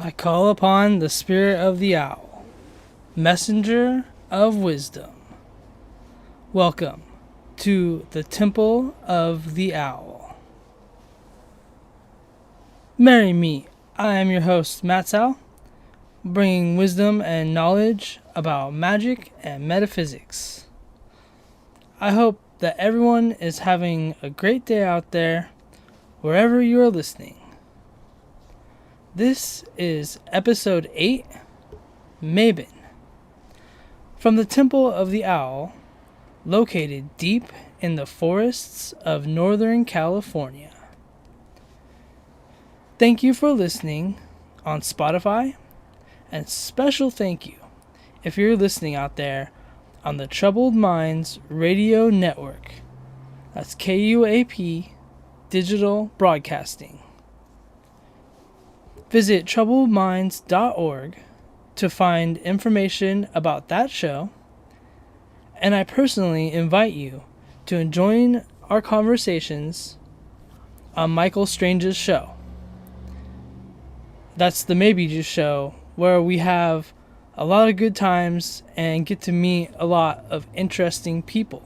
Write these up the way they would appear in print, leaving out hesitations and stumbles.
I call upon the spirit of the owl, messenger of wisdom. Welcome to the Temple of the Owl. Merry meet. I am your host, Matsal, bringing wisdom and knowledge about magic and metaphysics. I hope that everyone is having a great day out there, wherever you are listening. This is episode 8, Mabon, from the Temple of the Owl, located deep in the forests of Northern California. Thank you for listening on Spotify, and special thank you if you're listening out there on the Troubled Minds Radio Network. That's KUAP Digital Broadcasting. Visit troubledminds.org to find information about that show, and I personally invite you to join our conversations on Michael Strange's show. That's the Maybe Juice show, where we have a lot of good times and get to meet a lot of interesting people.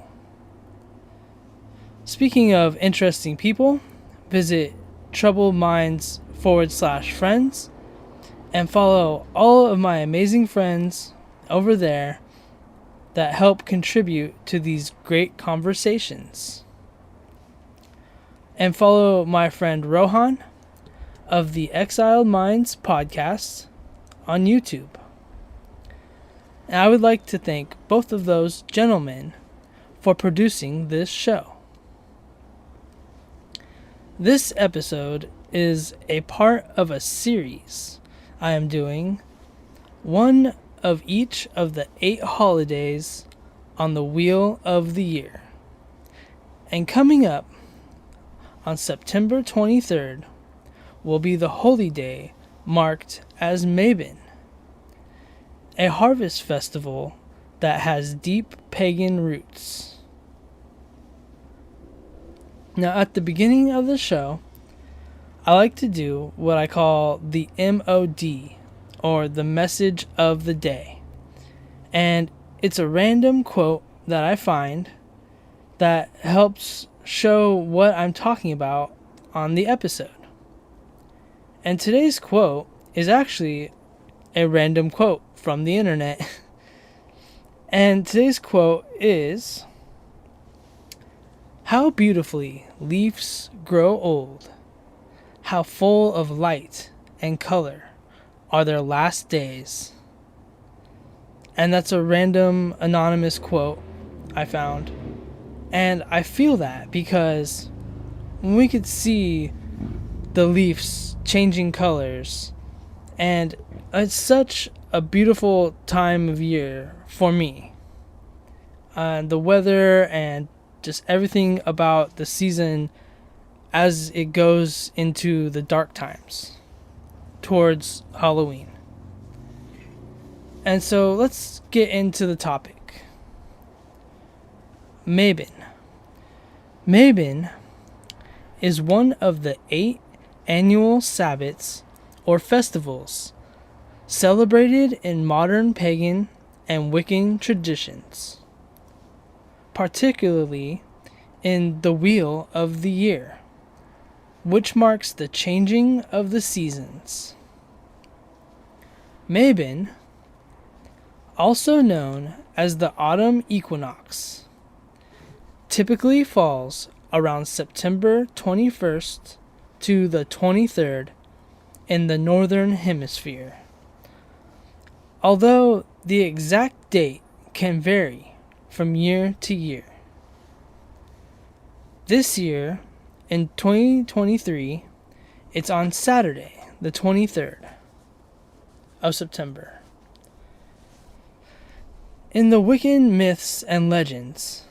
Speaking of interesting people, visit troubledminds.org/friends and follow all of my amazing friends over there that help contribute to these great conversations. And follow my friend Rohan of the Exiled Minds podcast on YouTube. And I would like to thank both of those gentlemen for producing this show. This episode is a part of a series I am doing, one of each of the 8 holidays on the Wheel of the Year. And coming up on September 23rd will be the holy day marked as Mabon, a harvest festival that has deep pagan roots. Now, at the beginning of the show, I like to do what I call the MOD, or the message of the day. And it's a random quote that I find that helps show what I'm talking about on the episode. And today's quote is actually a random quote from the internet. And today's quote is, "How beautifully leaves grow old. How full of light and color are their last days." And that's a random anonymous quote I found. And I feel that because when we could see the leaves changing colors, and it's such a beautiful time of year for me. The weather and just everything about the season as it goes into the dark times towards Halloween. And so let's get into the topic. Mabon. Mabon is one of the 8 annual sabbats or festivals celebrated in modern pagan and Wiccan traditions, particularly in the Wheel of the Year, which marks the changing of the seasons. Mabon, also known as the autumn equinox, typically falls around September 21st to the 23rd in the northern hemisphere, although the exact date can vary from year to year. This year, in 2023, it's on Saturday, the 23rd of September. In the Wiccan myths and legends,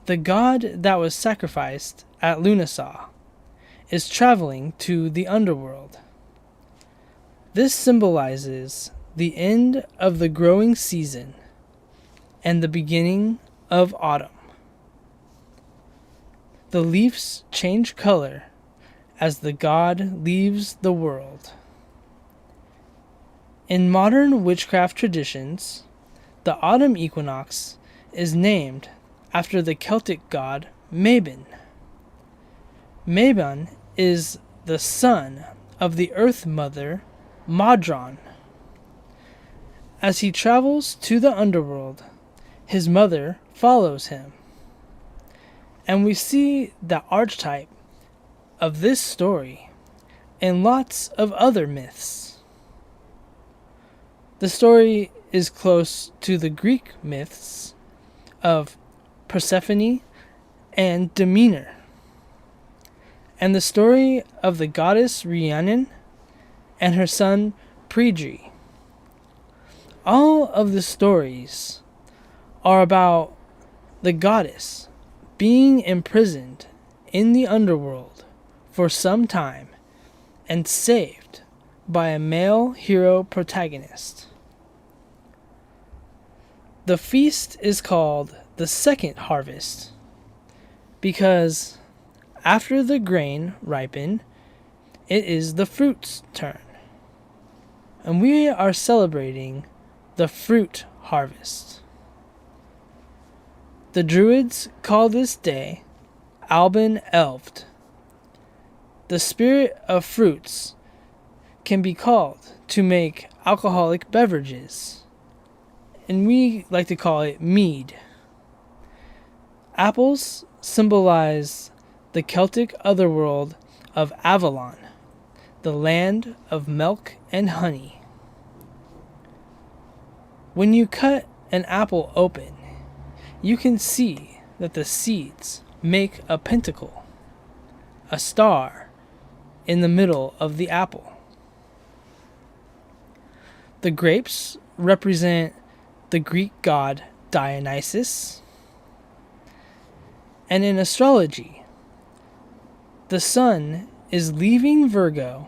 the god that was sacrificed at Lunasaw is traveling to the underworld. This symbolizes the end of the growing season and the beginning of autumn. The leaves change color as the god leaves the world. In modern witchcraft traditions, the autumn equinox is named after the Celtic god Mabon. Mabon is the son of the Earth Mother, Madron. As he travels to the underworld, his mother follows him. And we see the archetype of this story in lots of other myths. The story is close to the Greek myths of Persephone and Demeter, and the story of the goddess Rhiannon and her son Predri. All of the stories are about the goddess being imprisoned in the underworld for some time and saved by a male hero protagonist. The feast is called the second harvest because after the grain ripen, it is the fruit's turn. And we are celebrating the fruit harvest. The Druids call this day Alban Elved. The spirit of fruits can be called to make alcoholic beverages, and we like to call it mead. Apples symbolize the Celtic otherworld of Avalon, the land of milk and honey. When you cut an apple open, you can see that the seeds make a pentacle, a star in the middle of the apple. The grapes represent the Greek god Dionysus. And in astrology, the sun is leaving Virgo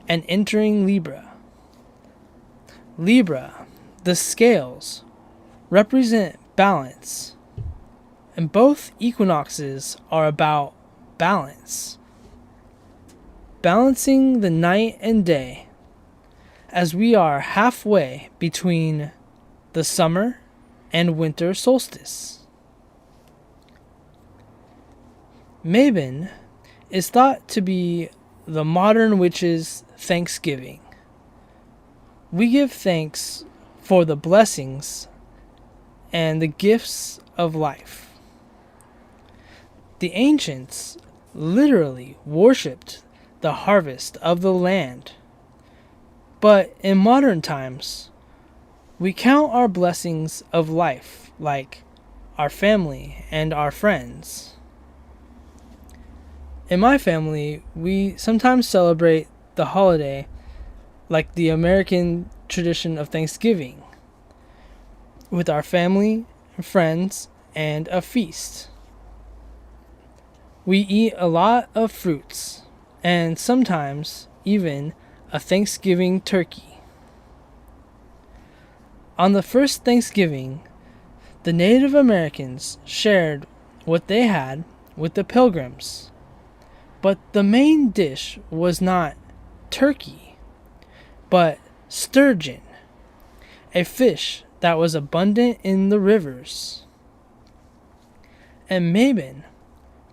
and entering Libra. Libra, the scales, represent balance, and both equinoxes are about balance. Balancing the night and day, as we are halfway between the summer and winter solstice. Mabon is thought to be the modern witch's Thanksgiving. We give thanks for the blessings and the gifts of life. The ancients literally worshipped the harvest of the land, but in modern times, we count our blessings of life like our family and our friends. In my family, we sometimes celebrate the holiday like the American tradition of Thanksgiving, with our family, friends, and a feast. We eat a lot of fruits, and sometimes even a Thanksgiving turkey. On the first Thanksgiving, the Native Americans shared what they had with the Pilgrims. But the main dish was not turkey, but sturgeon, a fish that was abundant in the rivers. And Mabon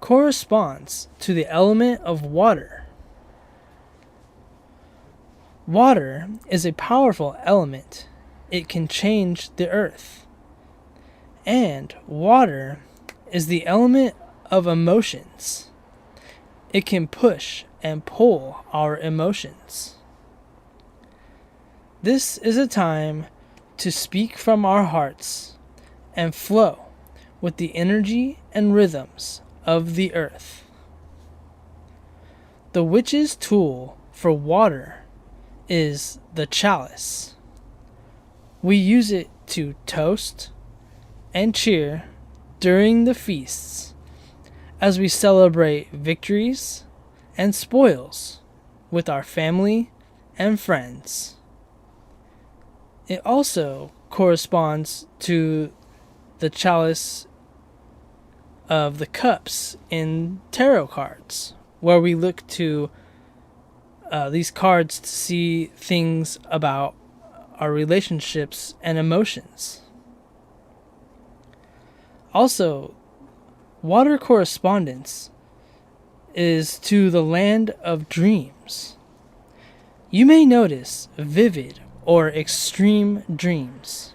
corresponds to the element of water. Water is a powerful element. It can change the earth. And water is the element of emotions. It can push and pull our emotions. This is a time to speak from our hearts and flow with the energy and rhythms of the earth. The witch's tool for water is the chalice. We use it to toast and cheer during the feasts as we celebrate victories and spoils with our family and friends. It also corresponds to the chalice of the cups in tarot cards, where we look to these cards to see things about our relationships and emotions. Also, water correspondence is to the land of dreams. You may notice vivid or extreme dreams.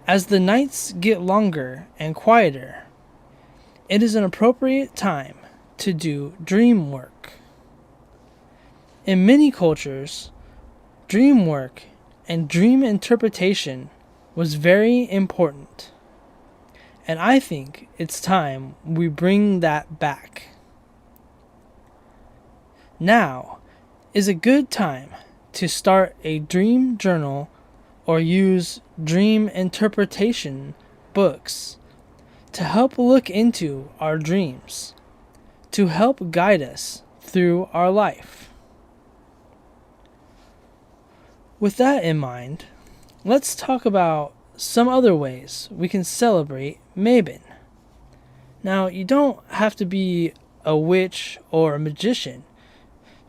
As the nights get longer and quieter, it is an appropriate time to do dream work. In many cultures, dream work and dream interpretation was very important, and I think it's time we bring that back. Now is a good time to start a dream journal or use dream interpretation books to help look into our dreams, to help guide us through our life. With that in mind, let's talk about some other ways we can celebrate Mabon. Now, you don't have to be a witch or a magician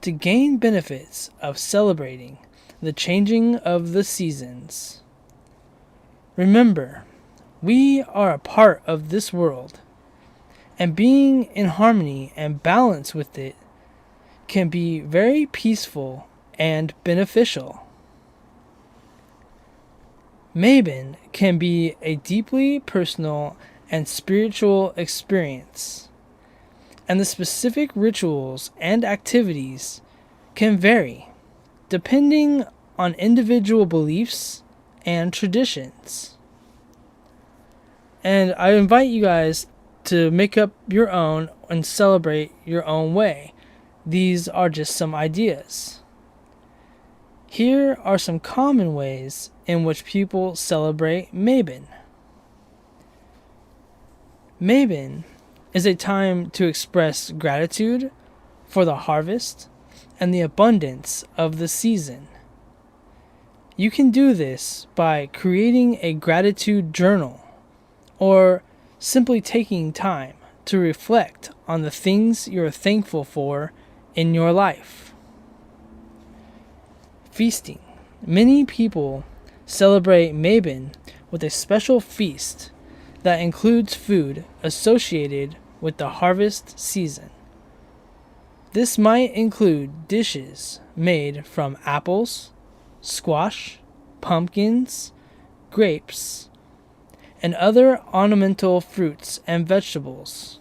to gain benefits of celebrating the changing of the seasons. Remember, we are a part of this world, and being in harmony and balance with it can be very peaceful and beneficial. Mabon can be a deeply personal and spiritual experience, and the specific rituals and activities can vary depending on individual beliefs and traditions. And I invite you guys to make up your own and celebrate your own way. These are just some ideas. Here are some common ways in which people celebrate Mabon. Mabon is a time to express gratitude for the harvest and the abundance of the season. You can do this by creating a gratitude journal or simply taking time to reflect on the things you're thankful for in your life. Feasting. Many people celebrate Mabon with a special feast that includes food associated with the harvest season. This might include dishes made from apples, squash, pumpkins, grapes, and other ornamental fruits and vegetables.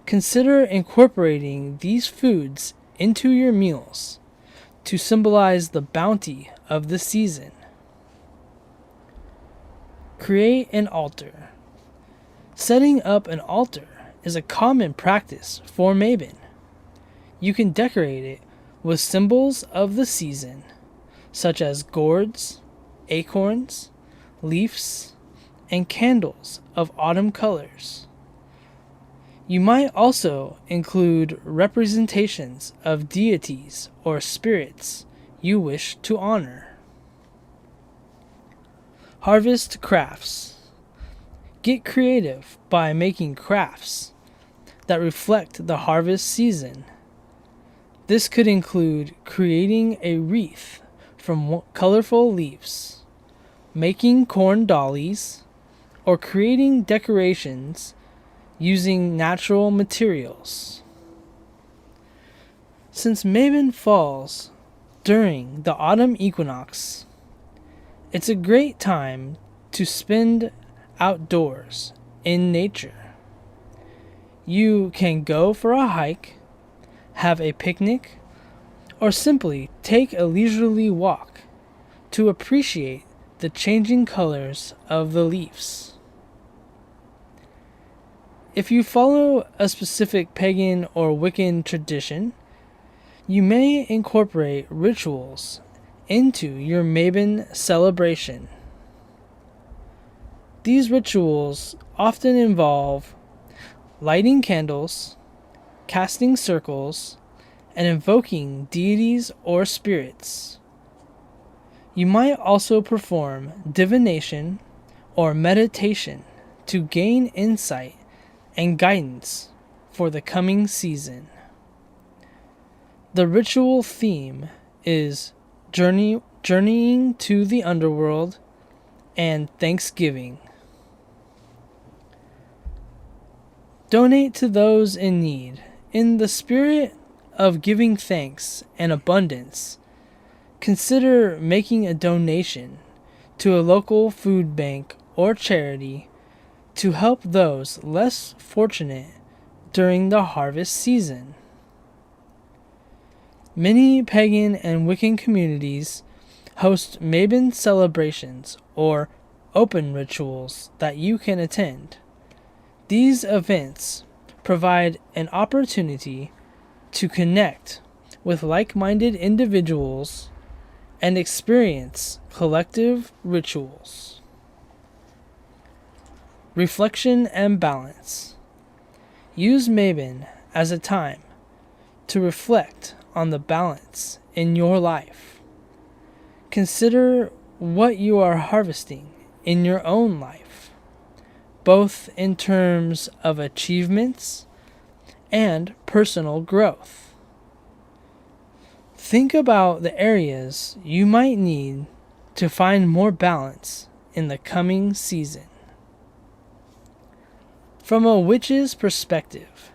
Consider incorporating these foods into your meals to symbolize the bounty of the season. Create an altar. Setting up an altar is a common practice for Mabon. You can decorate it with symbols of the season, such as gourds, acorns, leaves, and candles of autumn colors. You might also include representations of deities or spirits you wish to honor. Harvest crafts. Get creative by making crafts that reflect the harvest season. This could include creating a wreath from colorful leaves, making corn dollies, or creating decorations using natural materials. Since Mabon falls during the autumn equinox, it's a great time to spend outdoors in nature. You can go for a hike, have a picnic, or simply take a leisurely walk to appreciate the changing colors of the leaves. If you follow a specific pagan or Wiccan tradition, you may incorporate rituals into your Mabon celebration. These rituals often involve lighting candles, casting circles, and invoking deities or spirits. You might also perform divination or meditation to gain insight and guidance for the coming season. The ritual theme is Journey journeying to the underworld, and thanksgiving. Donate to those in need. In the spirit of giving thanks and abundance, consider making a donation to a local food bank or charity to help those less fortunate during the harvest season. Many pagan and Wiccan communities host Mabon celebrations or open rituals that you can attend. These events provide an opportunity to connect with like-minded individuals and experience collective rituals. Reflection and balance. Use Mabon as a time to reflect on the balance in your life. Consider what you are harvesting in your own life, both in terms of achievements and personal growth. Think about the areas you might need to find more balance in the coming season. From a witch's perspective,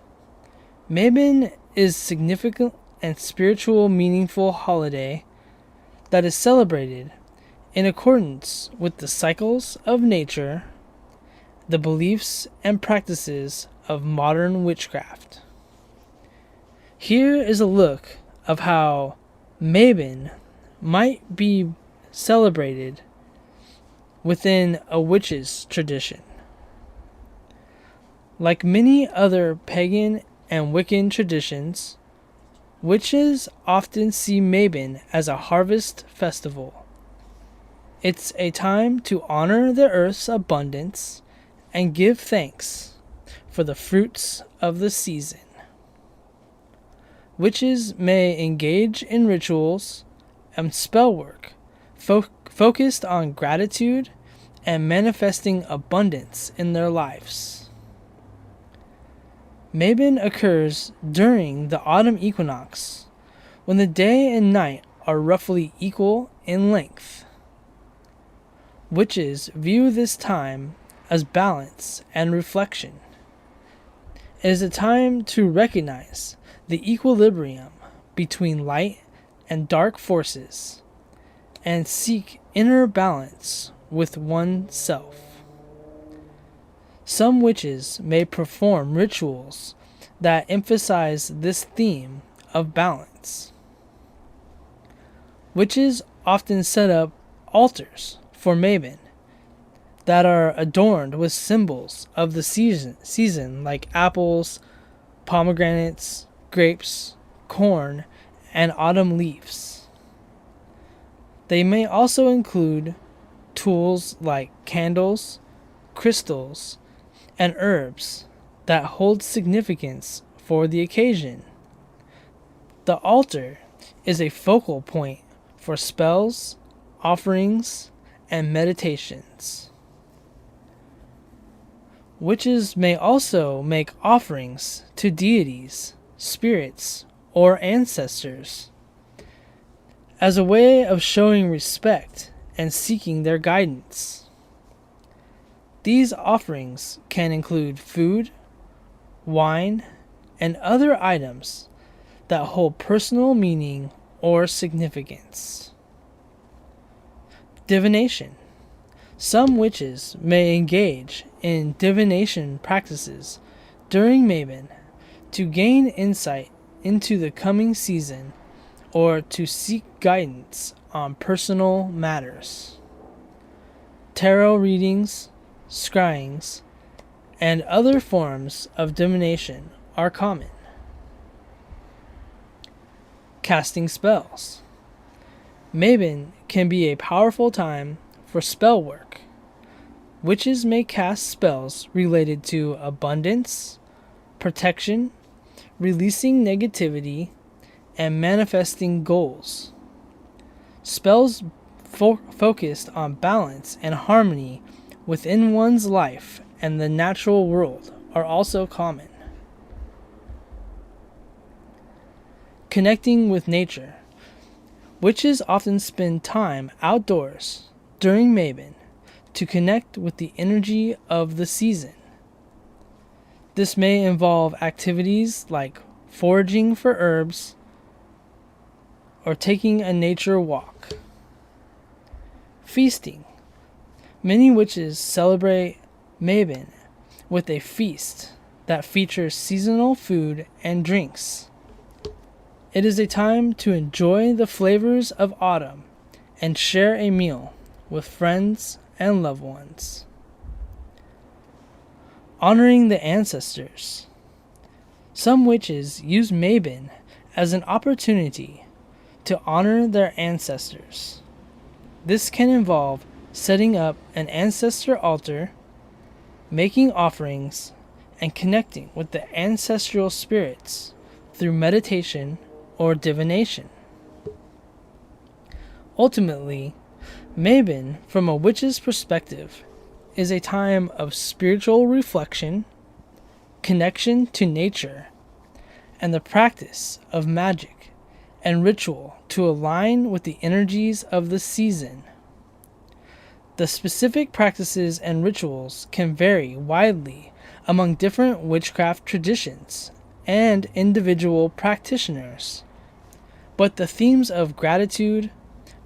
Mabon is significant and spiritual meaningful holiday that is celebrated in accordance with the cycles of nature, the beliefs and practices of modern witchcraft. Here is a look of how Mabon might be celebrated within a witch's tradition. Like many other pagan and Wiccan traditions, witches often see Mabon as a harvest festival. It's a time to honor the earth's abundance and give thanks for the fruits of the season. Witches may engage in rituals and spell work focused on gratitude and manifesting abundance in their lives. Mabon occurs during the autumn equinox, when the day and night are roughly equal in length. Witches view this time as balance and reflection. It is a time to recognize the equilibrium between light and dark forces and seek inner balance with oneself. Some witches may perform rituals that emphasize this theme of balance. Witches often set up altars for Mabon that are adorned with symbols of the season like apples, pomegranates, grapes, corn, and autumn leaves. They may also include tools like candles, crystals, and herbs that hold significance for the occasion. The altar is a focal point for spells, offerings, and meditations. Witches may also make offerings to deities, spirits, or ancestors as a way of showing respect and seeking their guidance. These offerings can include food, wine, and other items that hold personal meaning or significance. Divination. Some witches may engage in divination practices during Mabon to gain insight into the coming season or to seek guidance on personal matters. Tarot readings, scryings, and other forms of divination are common. Casting spells. Mabon can be a powerful time for spell work. Witches may cast spells related to abundance, protection, releasing negativity, and manifesting goals. Spells focused on balance and harmony within one's life and the natural world are also common. Connecting with nature. Witches often spend time outdoors during Mabon to connect with the energy of the season. This may involve activities like foraging for herbs or taking a nature walk. Feasting. Many witches celebrate Mabon with a feast that features seasonal food and drinks. It is a time to enjoy the flavors of autumn and share a meal with friends and loved ones. Honoring the ancestors. Some witches use Mabon as an opportunity to honor their ancestors. This can involve setting up an ancestor altar, making offerings, and connecting with the ancestral spirits through meditation or divination. Ultimately, Mabon, from a witch's perspective, is a time of spiritual reflection, connection to nature, and the practice of magic and ritual to align with the energies of the season. The specific practices and rituals can vary widely among different witchcraft traditions and individual practitioners, but the themes of gratitude,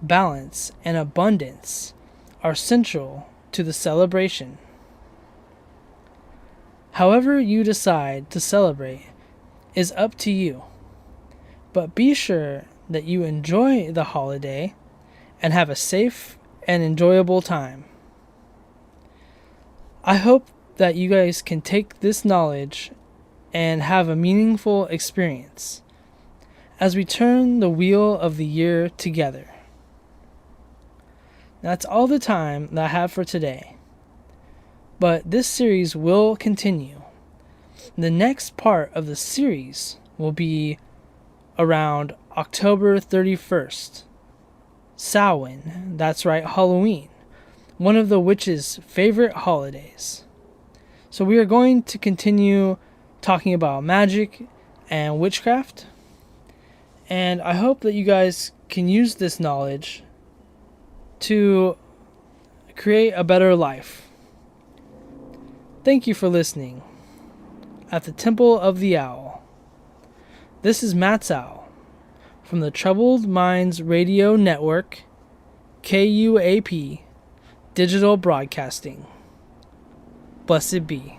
balance, and abundance are central to the celebration. However you decide to celebrate is up to you, but be sure that you enjoy the holiday and have a safe and enjoyable time. I hope that you guys can take this knowledge and have a meaningful experience as we turn the wheel of the year together. That's all the time that I have for today, but this series will continue. The next part of the series will be around October 31st, Samhain, that's right, Halloween, one of the witches' favorite holidays. So we are going to continue talking about magic and witchcraft, and I hope that you guys can use this knowledge to create a better life. Thank you for listening at the Temple of the Owl. This is Matt's Owl from the Troubled Minds Radio Network, KUAP, Digital Broadcasting. Blessed be.